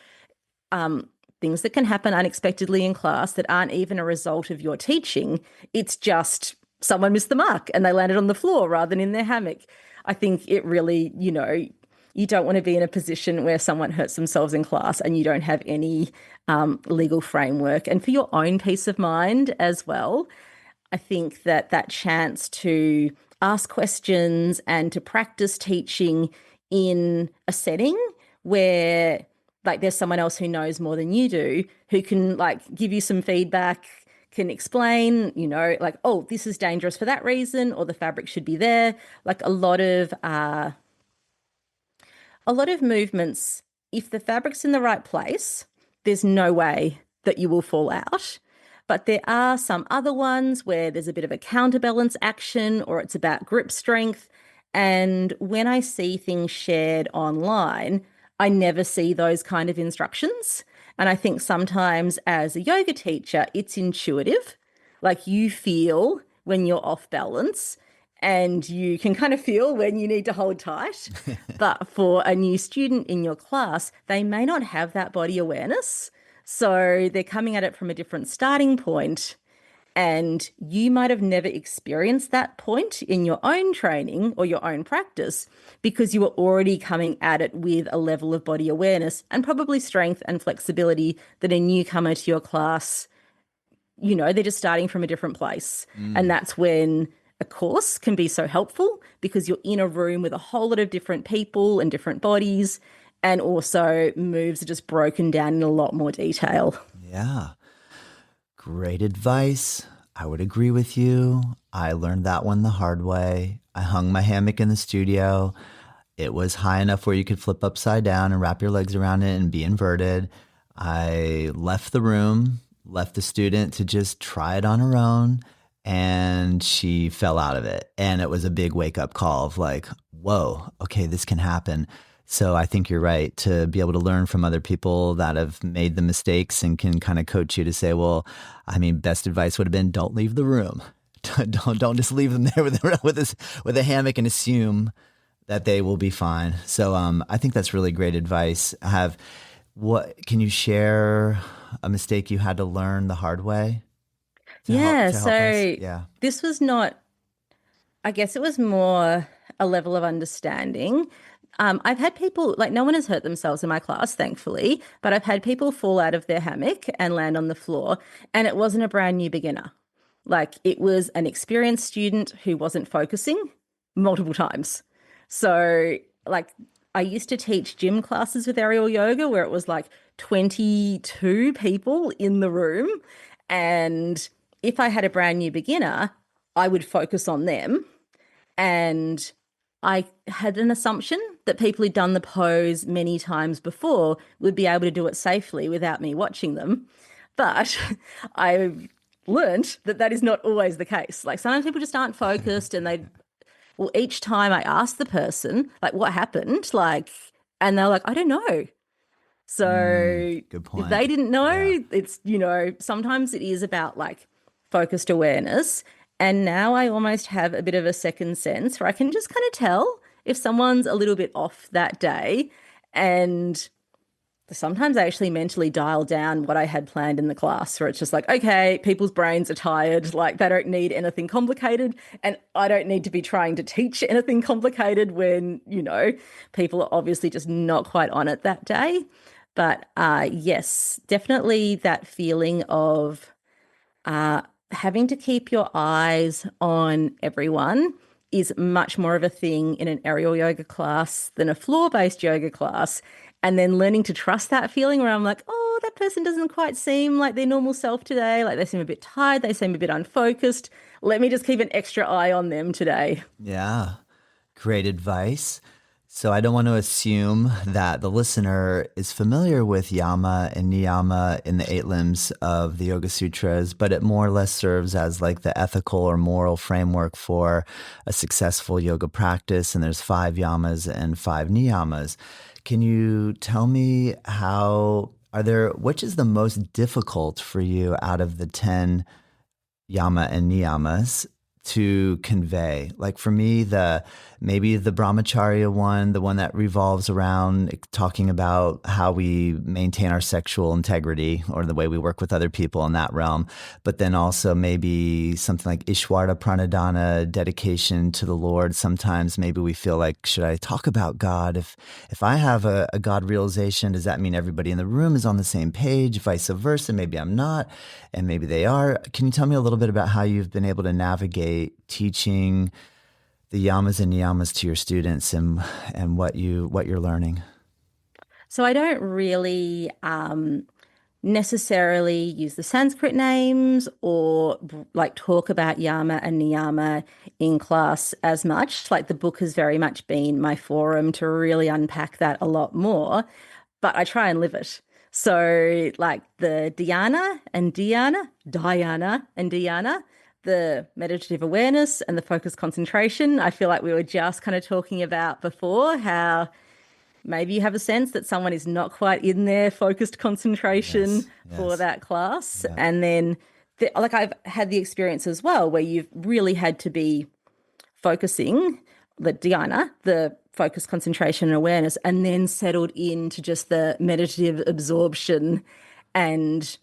things that can happen unexpectedly in class that aren't even a result of your teaching, it's just someone missed the mark and they landed on the floor rather than in their hammock. I think it really, you don't want to be in a position where someone hurts themselves in class and you don't have any legal framework. And for your own peace of mind as well, I think that chance to ask questions and to practice teaching in a setting where like there's someone else who knows more than you do, who can like give you some feedback, can explain, like, oh, this is dangerous for that reason, or the fabric should be there. Like a lot of movements, if the fabric's in the right place, there's no way that you will fall out. But there are some other ones where there's a bit of a counterbalance action or it's about grip strength. And when I see things shared online, I never see those kind of instructions. And I think sometimes as a yoga teacher, it's intuitive. Like you feel when you're off balance and you can kind of feel when you need to hold tight. But for a new student in your class, they may not have that body awareness. So they're coming at it from a different starting point, and you might have never experienced that point in your own training or your own practice because you were already coming at it with a level of body awareness and probably strength and flexibility that a newcomer to your class, they're just starting from a different place. And that's when a course can be so helpful because you're in a room with a whole lot of different people and different bodies. And also moves are just broken down in a lot more detail. Yeah. Great advice. I would agree with you. I learned that one the hard way. I hung my hammock in the studio. It was high enough where you could flip upside down and wrap your legs around it and be inverted. I left the room, left the student to just try it on her own, and she fell out of it. And it was a big wake-up call of like, whoa, okay, this can happen. So I think you're right to be able to learn from other people that have made the mistakes and can kind of coach you to say, well, I mean, best advice would have been don't leave the room. Don't just leave them there with a hammock and assume that they will be fine. So I think that's really great advice. Can you share a mistake you had to learn the hard way? This was not, I guess it was more a level of understanding. I've had people, like no one has hurt themselves in my class, thankfully, but I've had people fall out of their hammock and land on the floor, and it wasn't a brand new beginner. Like it was an experienced student who wasn't focusing multiple times. So like I used to teach gym classes with aerial yoga where it was like 22 people in the room. And if I had a brand new beginner, I would focus on them. And I had an assumption that people who'd done the pose many times before would be able to do it safely without me watching them. But I've learned that is not always the case. Like sometimes people just aren't focused and each time I ask the person, like, what happened? Like, and they're like, I don't know. So good point. If they didn't know, it's, sometimes it is about like focused awareness. And now I almost have a bit of a second sense where I can just kind of tell if someone's a little bit off that day. And sometimes I actually mentally dial down what I had planned in the class, where it's just like, okay, people's brains are tired, like they don't need anything complicated, and I don't need to be trying to teach anything complicated when, people are obviously just not quite on it that day. But yes, definitely that feeling of having to keep your eyes on everyone is much more of a thing in an aerial yoga class than a floor-based yoga class. And then learning to trust that feeling where I'm like, oh, that person doesn't quite seem like their normal self today. Like they seem a bit tired. They seem a bit unfocused. Let me just keep an extra eye on them today. Yeah, great advice. So I don't want to assume that the listener is familiar with yama and niyama in the 8 limbs of the Yoga Sutras, but it more or less serves as like the ethical or moral framework for a successful yoga practice. And there's 5 yamas and 5 niyamas. Can you tell me which is the most difficult for you out of the 10 yama and niyamas to convey? Like for me, maybe the brahmacharya one, the one that revolves around talking about how we maintain our sexual integrity or the way we work with other people in that realm. But then also maybe something like Ishwara Pranadhana, dedication to the Lord. Sometimes maybe we feel like, should I talk about God? If I have a God realization, does that mean everybody in the room is on the same page? Vice versa, maybe I'm not, and maybe they are. Can you tell me a little bit about how you've been able to navigate teaching the yamas and niyamas to your students and what you're learning? So I don't really necessarily use the Sanskrit names or like talk about yama and niyama in class as much. Like the book has very much been my forum to really unpack that a lot more, but I try and live it. So like the dhyana and dhyana, the meditative awareness and the focused concentration. I feel like we were just kind of talking about before how maybe you have a sense that someone is not quite in their focused concentration for that class. Yeah. And then I've had the experience as well where you've really had to be focusing the dhyana, the focused concentration and awareness, and then settled into just the meditative absorption, and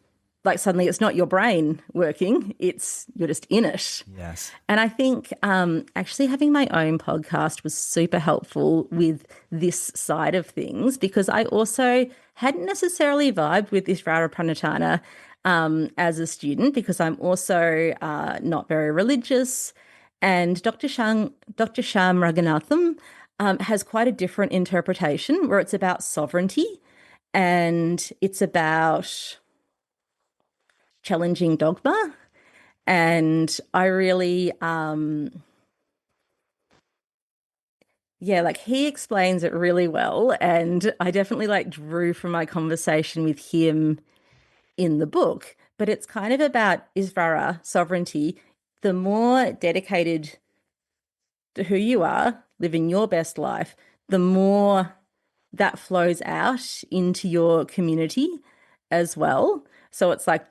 like suddenly it's not your brain working, you're just in it. Yes. And I think actually having my own podcast was super helpful with this side of things, because I also hadn't necessarily vibed with Ishvara Pranatana as a student, because I'm also not very religious. And Dr. Sham Raghunatham has quite a different interpretation where it's about sovereignty and it's about challenging dogma. And I really, he explains it really well. And I definitely drew from my conversation with him in the book, but it's kind of about Isvara, sovereignty. The more dedicated to who you are, living your best life, the more that flows out into your community as well. So it's like,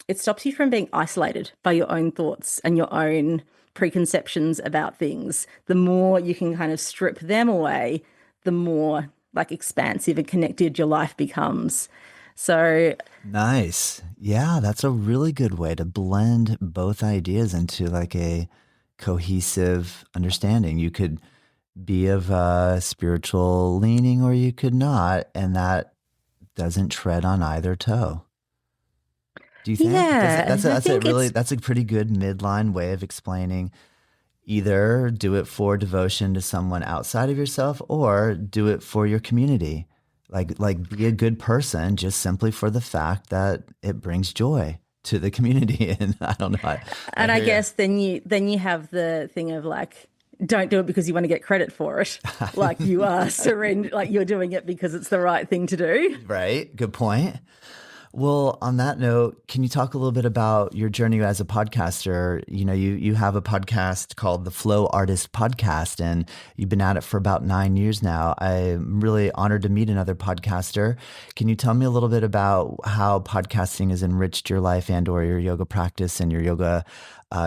it stops you from being isolated by your own thoughts and your own preconceptions about things. The more you can kind of strip them away, the more expansive and connected your life becomes. So nice. Yeah, that's a really good way to blend both ideas into a cohesive understanding. You could be of a spiritual leaning or you could not, and that doesn't tread on either toe. Do you think? Yeah, that's a pretty good midline way of explaining either do it for devotion to someone outside of yourself or do it for your community. Like be a good person just simply for the fact that it brings joy to the community. And I don't know. I guess then you have the thing of don't do it because you want to get credit for it. You are surrender, you're doing it because it's the right thing to do. Right. Good point. Well, on that note, can you talk a little bit about your journey as a podcaster? You have a podcast called the Flow Artist Podcast, and you've been at it for about 9 years now. I'm really honored to meet another podcaster. Can you tell me a little bit about how podcasting has enriched your life and or your yoga practice and your yoga,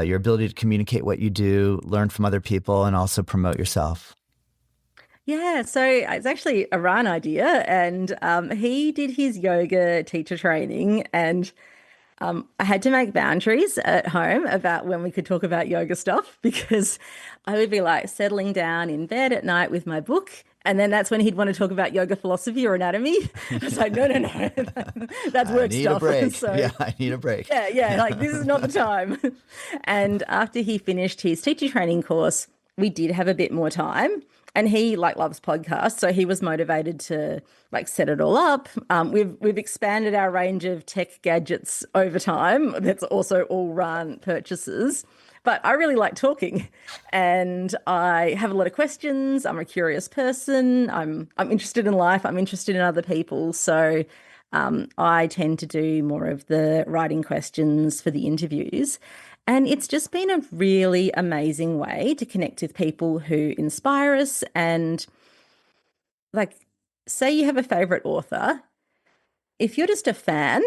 your ability to communicate what you do, learn from other people, and also promote yourself? Yeah, so it's actually a Ryan idea, and he did his yoga teacher training, and I had to make boundaries at home about when we could talk about yoga stuff because I would be like settling down in bed at night with my book. And then that's when he'd want to talk about yoga philosophy or anatomy. I was like, no, no, no, that's I work need stuff. a break. So, Yeah, I need a break. yeah, like this is not the time. And after he finished his teacher training course, we did have a bit more time. And he like loves podcasts, so he was motivated to like set it all up. We've expanded our range of tech gadgets over time. That's also all run purchases. But I really like talking, and I have a lot of questions. I'm a curious person. I'm interested in life. I'm interested in other people. So I tend to do more of the writing questions for the interviews. And it's just been a really amazing way to connect with people who inspire us. And like, say you have a favorite author, if you're just a fan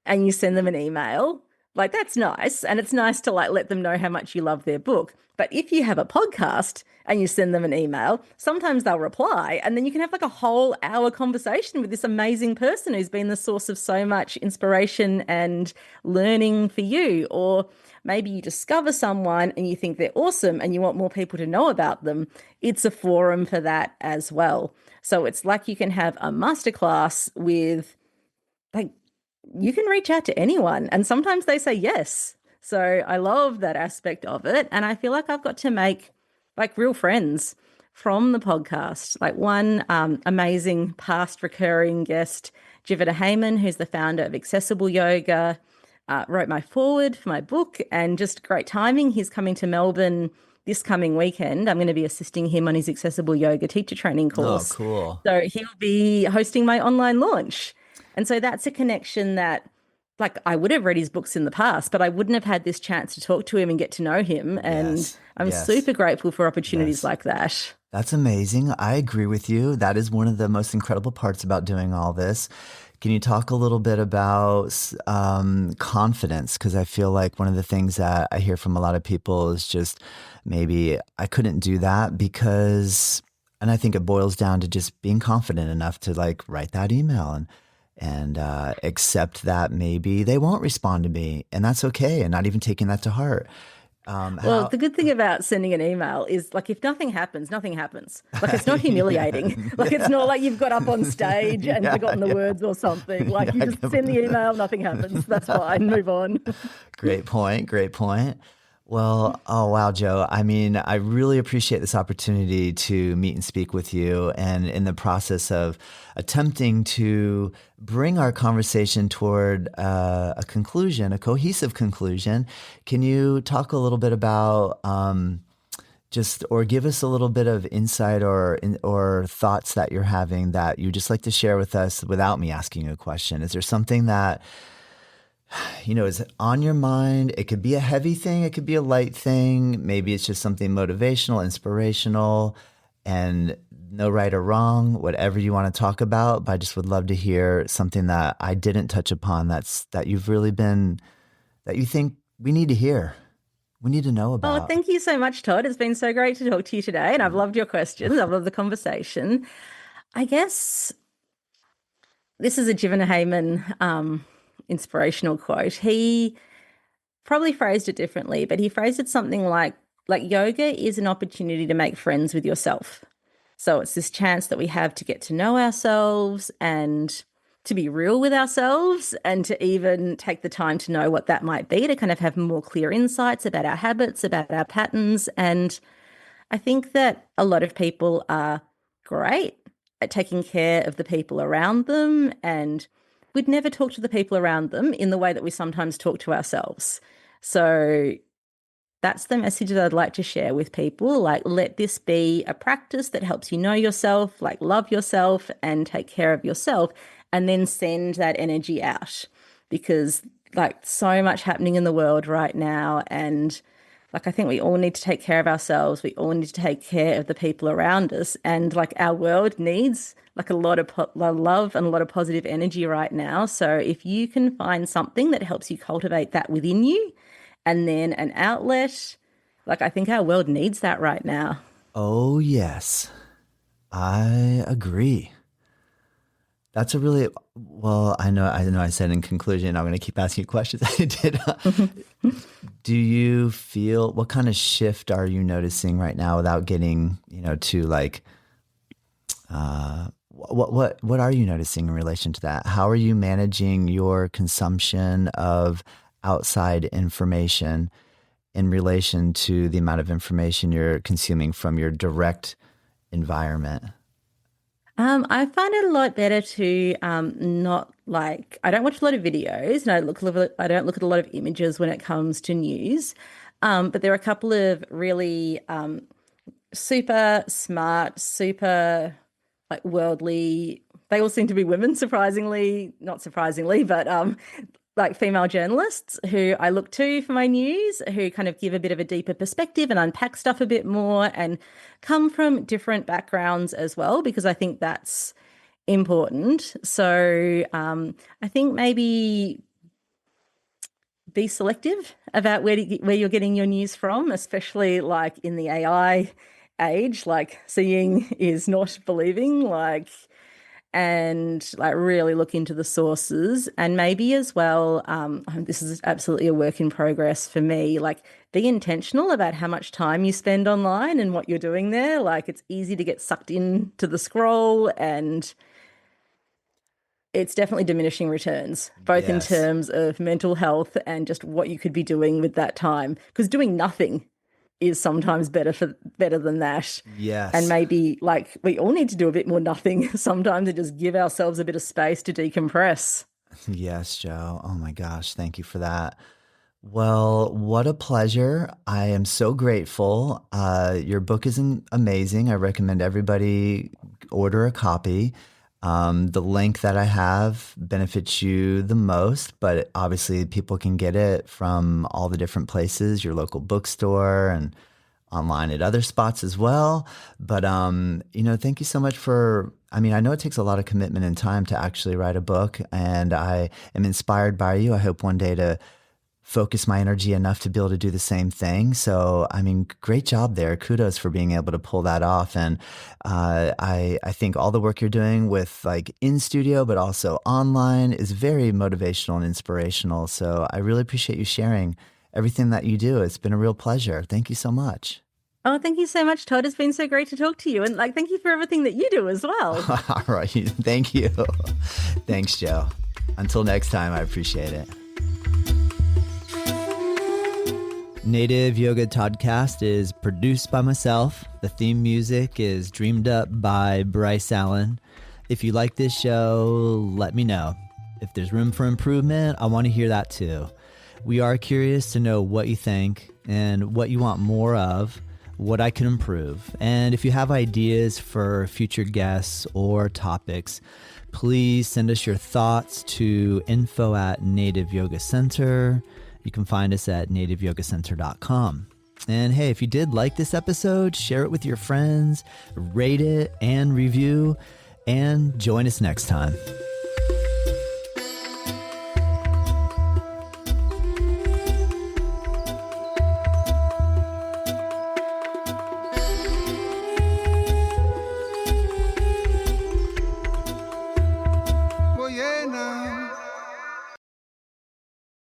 and you send them an email, like that's nice. And it's nice to like let them know how much you love their book. But if you have a podcast and you send them an email, sometimes they'll reply. And then you can have like a whole hour conversation with this amazing person who's been the source of so much inspiration and learning for you. Or maybe you discover someone and you think they're awesome and you want more people to know about them. It's a forum for that as well. So it's like you can have a masterclass with like you can reach out to anyone and sometimes they say yes. So I love that aspect of it. And I feel like I've got to make like real friends from the podcast. Like one amazing past recurring guest, Jivita Heyman, who's the founder of Accessible Yoga, wrote my foreword for my book and just great timing. He's coming to Melbourne this coming weekend. I'm going to be assisting him on his Accessible Yoga teacher training course. Oh, cool. So he'll be hosting my online launch. And so that's a connection that, like, I would have read his books in the past, but I wouldn't have had this chance to talk to him and get to know him. And I'm super grateful for opportunities like that. That's amazing. I agree with you. That is one of the most incredible parts about doing all this. Can you talk a little bit about confidence? Because I feel like one of the things that I hear from a lot of people is just maybe I couldn't do that because, and I think it boils down to just being confident enough to like write that email and accept that maybe they won't respond to me, and that's okay, and not even taking that to heart. Well, the good thing about sending an email is like if nothing happens, nothing happens. Like it's not humiliating. Like it's not like you've got up on stage and forgotten the words or something. Like you just send the email, nothing happens. That's fine. Move on. Great point. Great point. Well, oh, wow, Jo. I mean, I really appreciate this opportunity to meet and speak with you. And in the process of attempting to bring our conversation toward a conclusion, a cohesive conclusion, can you talk a little bit about or give us a little bit of insight or thoughts that you're having that you just like to share with us without me asking you a question? Is there something that is on your mind? It could be a heavy thing. It could be a light thing. Maybe it's just something motivational, inspirational, and no right or wrong, whatever you want to talk about. But I just would love to hear something that I didn't touch upon that you've really been, that you think we need to hear. We need to know about. Oh, thank you so much, Todd. It's been so great to talk to you today. And I've loved your questions. I've loved the conversation. I guess this is a Jivana Heyman inspirational quote. He probably phrased it differently, but he phrased it something like yoga is an opportunity to make friends with yourself. So it's this chance that we have to get to know ourselves and to be real with ourselves and to even take the time to know what that might be, to kind of have more clear insights about our habits, about our patterns. And I think that a lot of people are great at taking care of the people around them, and we'd never talk to the people around them in the way that we sometimes talk to ourselves. So that's the message that I'd like to share with people. Like, let this be a practice that helps you know yourself, like love yourself and take care of yourself, and then send that energy out, because like so much happening in the world right now. And like, I think we all need to take care of ourselves. We all need to take care of the people around us. And like our world needs like a lot of love and a lot of positive energy right now. So if you can find something that helps you cultivate that within you and then an outlet, like I think our world needs that right now. Oh, yes. I agree. That's a really, well, I know I said in conclusion, I'm going to keep asking you questions. I did. Do you feel, what kind of shift are you noticing right now without getting, to like, what are you noticing in relation to that? How are you managing your consumption of outside information in relation to the amount of information you're consuming from your direct environment? I find it a lot better to not like, I don't watch a lot of videos and I don't look at a lot of images when it comes to news. But there are a couple of really super smart, super like worldly, they all seem to be women, surprisingly, not surprisingly, but like female journalists who I look to for my news, who kind of give a bit of a deeper perspective and unpack stuff a bit more and come from different backgrounds as well, because I think that's important. So I think maybe be selective about where you're getting your news from, especially like in the AI age, like seeing is not believing, like, and like really look into the sources. And maybe as well, this is absolutely a work in progress for me, like be intentional about how much time you spend online and what you're doing there. Like it's easy to get sucked into the scroll, and it's definitely diminishing returns, both in terms of mental health and just what you could be doing with that time. Because doing nothing is sometimes better than that. Yes. And maybe like we all need to do a bit more nothing sometimes and just give ourselves a bit of space to decompress. Yes, Jo. Oh my gosh. Thank you for that. Well, what a pleasure. I am so grateful. Your book is amazing. I recommend everybody order a copy. The link that I have benefits you the most, but obviously people can get it from all the different places, your local bookstore and online at other spots as well. But, thank you so much I know it takes a lot of commitment and time to actually write a book, and I am inspired by you. I hope one day to focus my energy enough to be able to do the same thing. So, great job there. Kudos for being able to pull that off. And I think all the work you're doing with like in studio, but also online is very motivational and inspirational. So I really appreciate you sharing everything that you do. It's been a real pleasure. Thank you so much. Oh, thank you so much, Todd. It's been so great to talk to you. And like, thank you for everything that you do as well. All right. Thank you. Thanks, Jo. Until next time, I appreciate it. Native Yoga Toddcast is produced by myself. The theme music is dreamed up by Bryce Allen. If you like this show, let me know. If there's room for improvement, I want to hear that too. We are curious to know what you think and what you want more of, what I can improve. And if you have ideas for future guests or topics, please send us your thoughts to info@Native Yoga Center. You can find us at nativeyogacenter.com. And hey, if you did like this episode, share it with your friends, rate it and review, and join us next time.